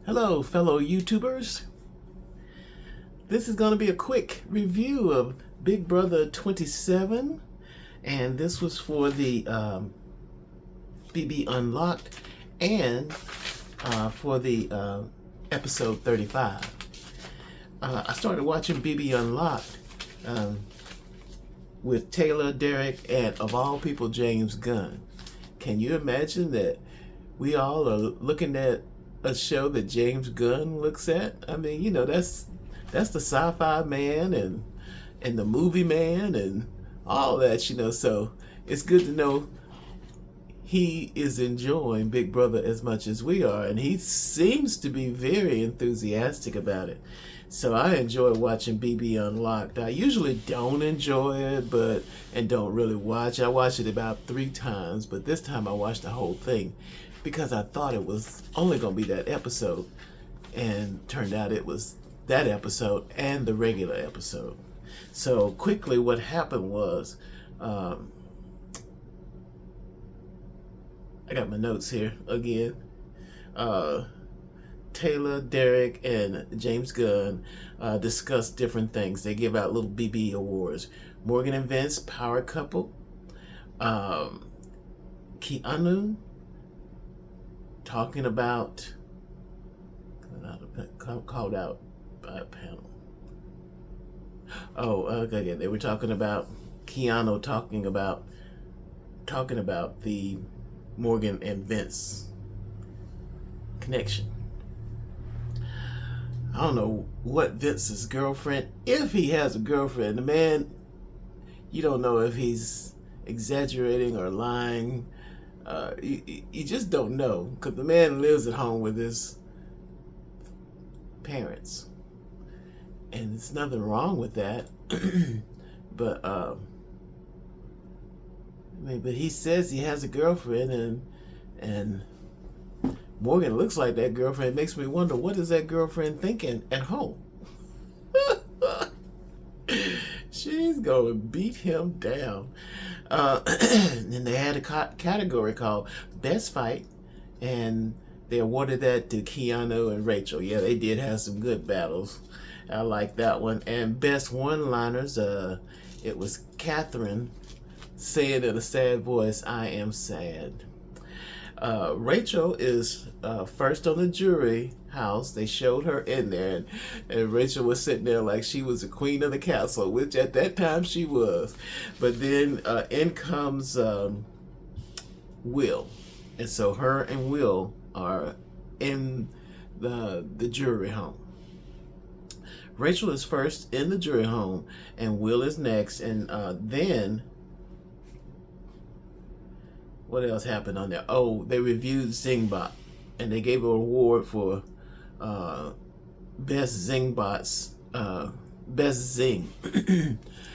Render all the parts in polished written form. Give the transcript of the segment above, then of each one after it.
Hello, fellow YouTubers. This is going to be a quick review of Big Brother 27, and this was for the BB Unlocked and for the episode 35. I started watching BB Unlocked with Taylor, Derek, and of all people, James Gunn. Can you imagine that we all are looking at a show that James Gunn looks at? I mean, you know, that's the sci-fi man and the movie man and all that, you know. So it's good to know he is enjoying Big Brother as much as we are, and he seems to be very enthusiastic about it. So I enjoy watching BB Unlocked. I usually don't enjoy it, and don't really watch. I watched it about 3 times, but this time I watched the whole thing because I thought it was only going to be that episode, and turned out it was that episode and the regular episode. So quickly, what happened was, I got my notes here again. Taylor, Derek, and James Gunn discuss different things. They give out little BB awards. Morgan and Vince, power couple. Keanu talking about, called out by a panel. Oh, okay. They were talking about Keanu talking about the Morgan and Vince connection. I don't know what Vince's girlfriend, if he has a girlfriend, the man, you don't know if he's exaggerating or lying. You just don't know, because the man lives at home with his parents, and there's nothing wrong with that. but he says he has a girlfriend, and Morgan looks like that girlfriend. It makes me wonder, what is that girlfriend thinking at home? She's gonna beat him down. And they had a category called Best Fight, and they awarded that to Keanu and Rachel. Yeah, they did have some good battles. I like that one. And Best One-Liners, it was Catherine saying in a sad voice, "I am sad." Rachel is first on the jury house. They showed her in there, and Rachel was sitting there like she was the queen of the castle, which at that time she was. But then in comes Will, and so her and Will are in the jury home. Rachel is first in the jury home, and Will is next, and then what else happened on there? Oh, they reviewed Zingbot, and they gave an award for best Zingbots, best Zing.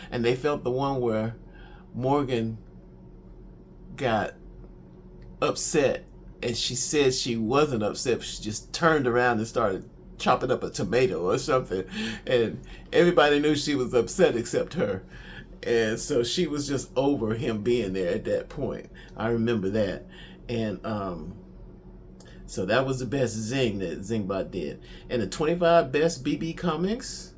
And they felt the one where Morgan got upset, and she said she wasn't upset, but she just turned around and started chopping up a tomato or something, and everybody knew she was upset except her. And so she was just over him being there at that point. I remember that. And so that was the best zing that Zingbot did. And the 25 best BB comics,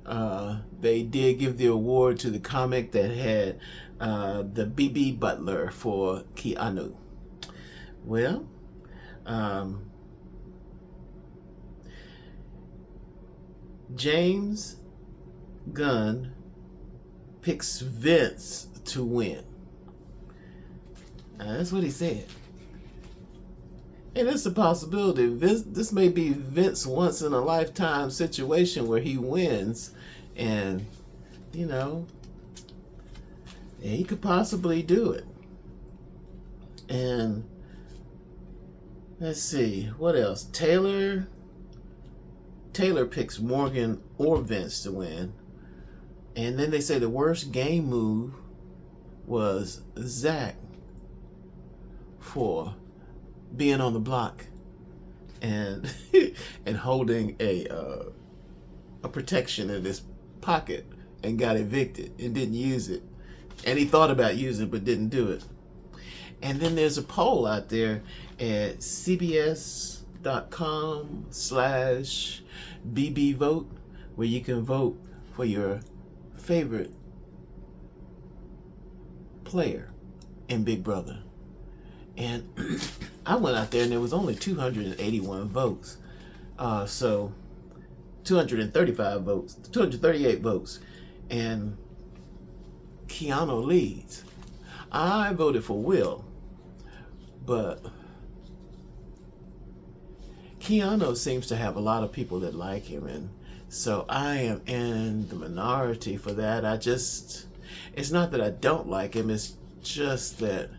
they did give the award to the comic that had the BB Butler for Keanu. Well, James Gunn picks Vince to win. That's what he said. And it's a possibility. This may be Vince once in a lifetime situation where he wins, and you know, he could possibly do it. And let's see, what else? Taylor picks Morgan or Vince to win. And then they say the worst game move was Zach for being on the block and and holding a protection in his pocket, and got evicted and didn't use it. And he thought about using it but didn't do it. And then there's a poll out there at CBS twitter.com/bbvote, where you can vote for your favorite player in Big Brother. And I went out there and there was only 281 votes. So 235 votes, 238 votes. And Keanu leads. I voted for Will, but Keanu seems to have a lot of people that like him, and so I am in the minority for that. It's not that I don't like him, it's just that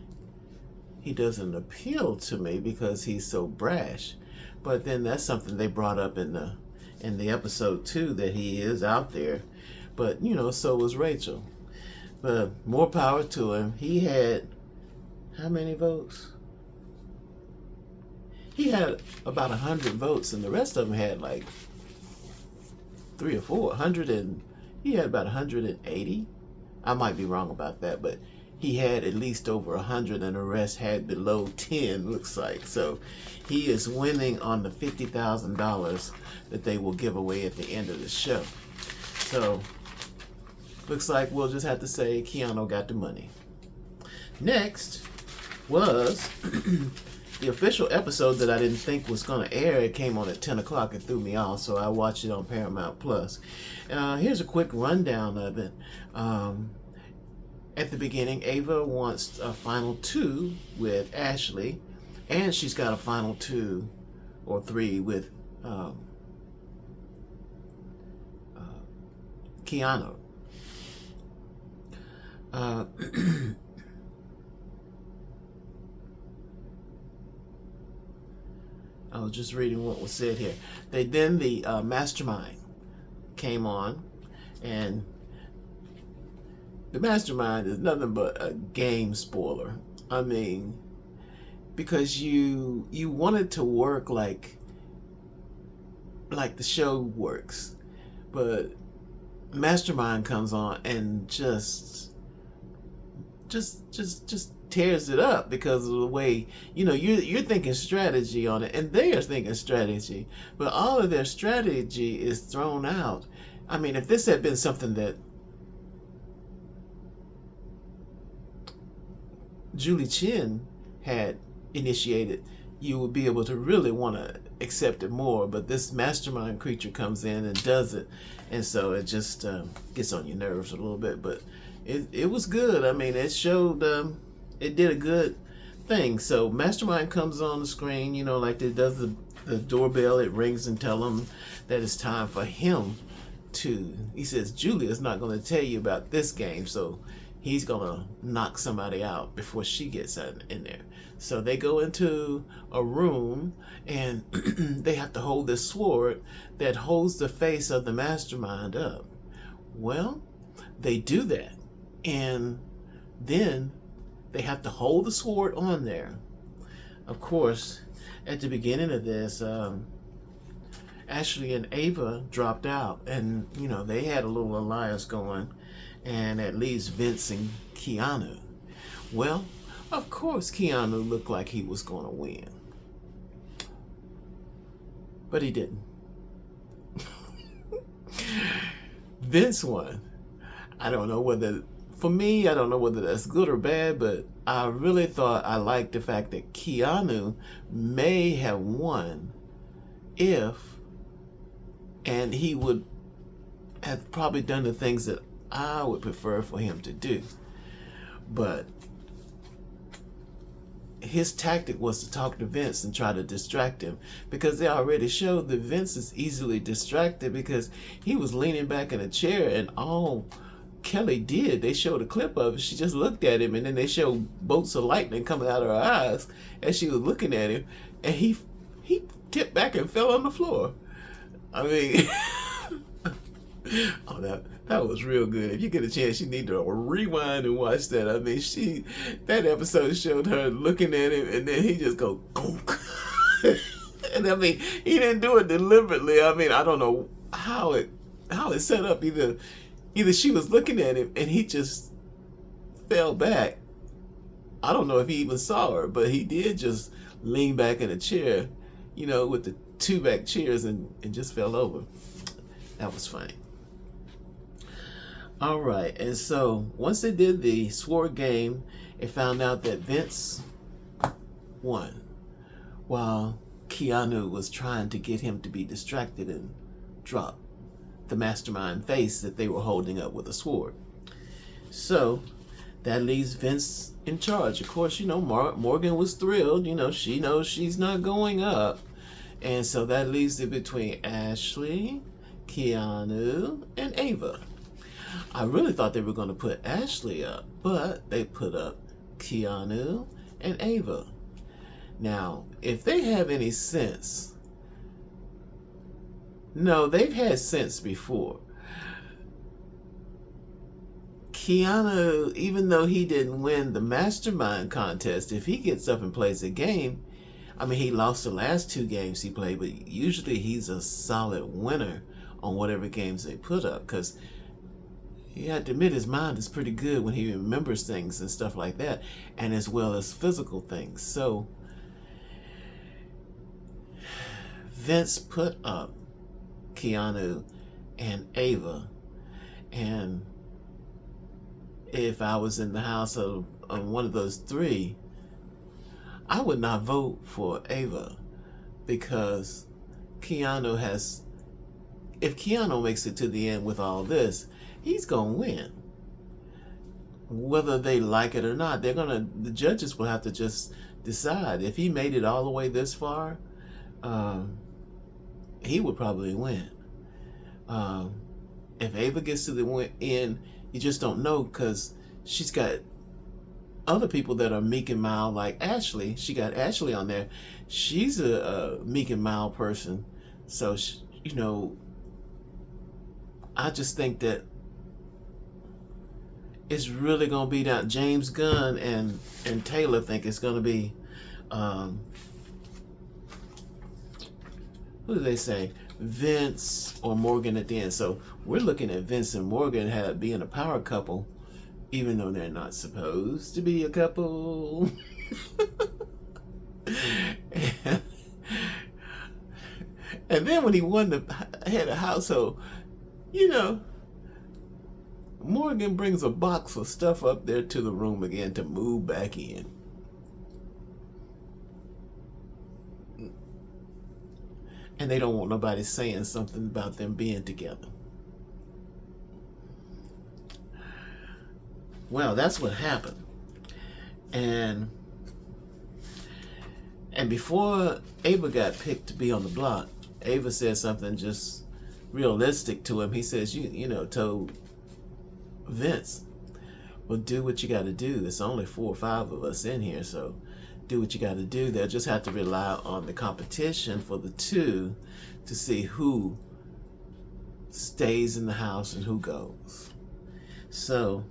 he doesn't appeal to me because he's so brash. But then that's something they brought up in the episode too, that he is out there. But so was Rachel. But more power to him. He had how many votes? He had about 100 votes, and the rest of them had like 3 or 4. 100, and he had about 180. I might be wrong about that, but he had at least over 100, and the rest had below 10, looks like. So he is winning on the $50,000 that they will give away at the end of the show. So looks like we'll just have to say Keanu got the money. Next was the official episode that I didn't think was going to air. It came on at 10 o'clock. It threw me off, so I watched it on Paramount Plus. Here's a quick rundown of it. At the beginning, Ava wants a final 2 with Ashley, and she's got a final 2 or 3 with Keanu. I was just reading what was said here. Then the mastermind came on, and the mastermind is nothing but a game spoiler. I mean, because you want it to work like the show works, but mastermind comes on and just tears it up because of the way you're thinking strategy on it, and they are thinking strategy, but all of their strategy is thrown out. I mean, if this had been something that Julie Chen had initiated, you would be able to really want to accept it more, but this mastermind creature comes in and does it, and so it just gets on your nerves a little bit. But it was good. I mean, it showed it did a good thing. So mastermind comes on the screen, like it does the doorbell. It rings and tell him that it's time for him to, he says, Julia's not going to tell you about this game, so he's going to knock somebody out before she gets in there. So they go into a room, and they have to hold this sword that holds the face of the mastermind up. Well, they do that, and then they have to hold the sword on there. Of course, at the beginning of this, Ashley and Ava dropped out, and they had a little alliance going, and at least Vince and Keanu. Well, of course Keanu looked like he was going to win, but he didn't. Vince won. I don't know whether that's good or bad, but I really thought I liked the fact that Keanu may have won and he would have probably done the things that I would prefer for him to do. But his tactic was to talk to Vince and try to distract him, because they already showed that Vince is easily distracted because he was leaning back in a chair, and all Kelly did, they showed a clip of it. She just looked at him, and then they showed bolts of lightning coming out of her eyes as she was looking at him, and he tipped back and fell on the floor. I mean, oh, that was real good. If you get a chance, you need to rewind and watch that. I mean, that episode showed her looking at him, and then he just go, gunk. And I mean, he didn't do it deliberately. I mean, I don't know how it set up. Either she was looking at him and he just fell back. I don't know if he even saw her, but he did just lean back in a chair with the two back chairs and just fell over. That was funny. All right, and so once they did the sword game, it found out that Vince won, while Keanu was trying to get him to be distracted and drop the mastermind face that they were holding up with a sword. So that leaves Vince in charge. Of course, Morgan was thrilled. She knows she's not going up. And so that leaves it between Ashley, Keanu, and Ava. I really thought they were going to put Ashley up, but they put up Keanu and Ava. Now, if they have any sense, no, they've had sense before. Keanu, even though he didn't win the mastermind contest, if he gets up and plays a game, he lost the last 2 games he played, but usually he's a solid winner on whatever games they put up, because you have to admit his mind is pretty good when he remembers things and stuff like that, and as well as physical things. So Vince put up Keanu and Ava, and if I was in the house of one of those 3, I would not vote for Ava, because if Keanu makes it to the end with all this, he's gonna win. Whether they like it or not, the judges will have to just decide. If he made it all the way this far, he would probably win. If Ava gets to the end, you just don't know, because she's got other people that are meek and mild, like Ashley. She got Ashley on there. She's a meek and mild person. So, I just think that it's really going to be down. James Gunn and Taylor think it's going to be, who do they say? Vince or Morgan at the end. So we're looking at Vince and Morgan being a power couple, even though they're not supposed to be a couple. And then when he won the head of household, Morgan brings a box of stuff up there to the room again to move back in. And they don't want nobody saying something about them being together. Well, that's what happened. And before Ava got picked to be on the block, Ava said something just realistic to him. He says, told Vince, well, do what you got to do. There's only 4 or 5 of us in here, so do what you got to do. They'll just have to rely on the competition for the 2 to see who stays in the house and who goes. So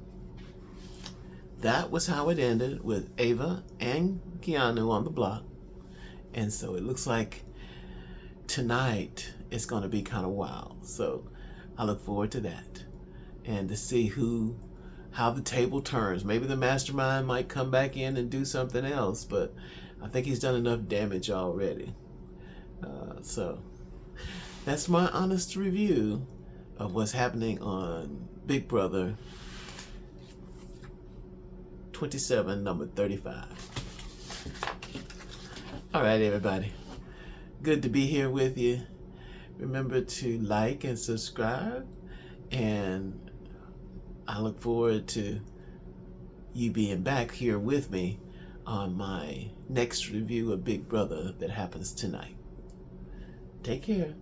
that was how it ended, with Ava and Keanu on the block. And so it looks like tonight it's going to be kind of wild. So I look forward to that, and to see how the table turns. Maybe the mastermind might come back in and do something else, but I think he's done enough damage already. So that's my honest review of what's happening on Big Brother 27, number 35. All right, everybody. Good to be here with you. Remember to like and subscribe, and I look forward to you being back here with me on my next review of Big Brother that happens tonight. Take care.